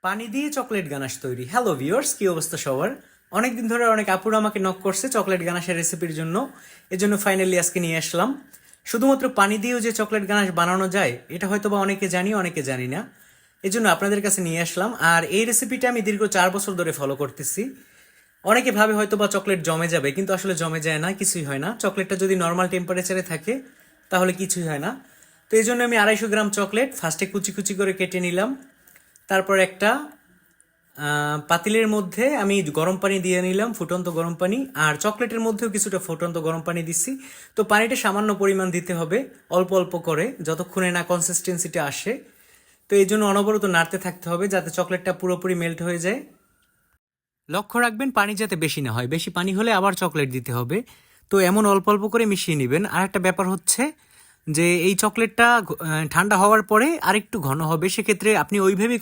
পানি দিয়ে chocolate ganache তৈরি। হ্যালো ভিউয়ার্স, কি অবস্থা সবার? অনেকদিন ধরে অনেক আপুরা আমাকে নক করছে চকলেট গানাশের রেসিপির জন্য। এজন্য ফাইনালি আজকে নিয়ে আসলাম। শুধুমাত্র পানি দিয়েও যে চকলেট গানাশ বানানো যায় এটা হয়তো বা অনেকে জানি, অনেকে জানি না। এজন্য আপনাদের কাছে নিয়ে আসলাম। আর এই রেসিপিটা আমি দীর্ঘ 4 বছর ধরে ফলো করতেছি। অনেকে ভাবে হয়তো বা চকলেট জমে যাবে, কিন্তু আসলে জমে যায় না, কিছুই হয় না। চকলেটটা যদি নর্মাল টেম্পারেচারে থাকে তাহলে কিছুই হয় না। তো এই জন্য আমি 250 গ্রাম চকলেট ফার্স্টে কুচি কুচি করে কেটে নিলাম। তারপর একটা পাতিলের মধ্যে আমি গরম পানি দিয়ে নিলাম, ফুটন্ত গরম পানি। আর চকলেটের মধ্যেও কিছুটা ফুটন্ত গরম পানি দিচ্ছি। তো পানিটা সামান্য পরিমাণ দিতে হবে, অল্প অল্প করে, যতক্ষণে না কনসিস্টেন্সিটা আসে। তো এই জন্য অনবরত নাড়তে থাকতে হবে যাতে চকলেটটা পুরোপুরি মেল্ট হয়ে যায়। লক্ষ্য রাখবেন পানি যাতে বেশি না হয়, বেশি পানি হলে আবার চকলেট দিতে হবে। তো এমন অল্প অল্প করে মিশিয়ে নেবেন। আর একটা ব্যাপার হচ্ছে যে এই চকলেটটা ঠান্ডা হওয়ার পরে আরেকটু ঘন হবে, সেক্ষেত্রে আপনি ওইভাবেই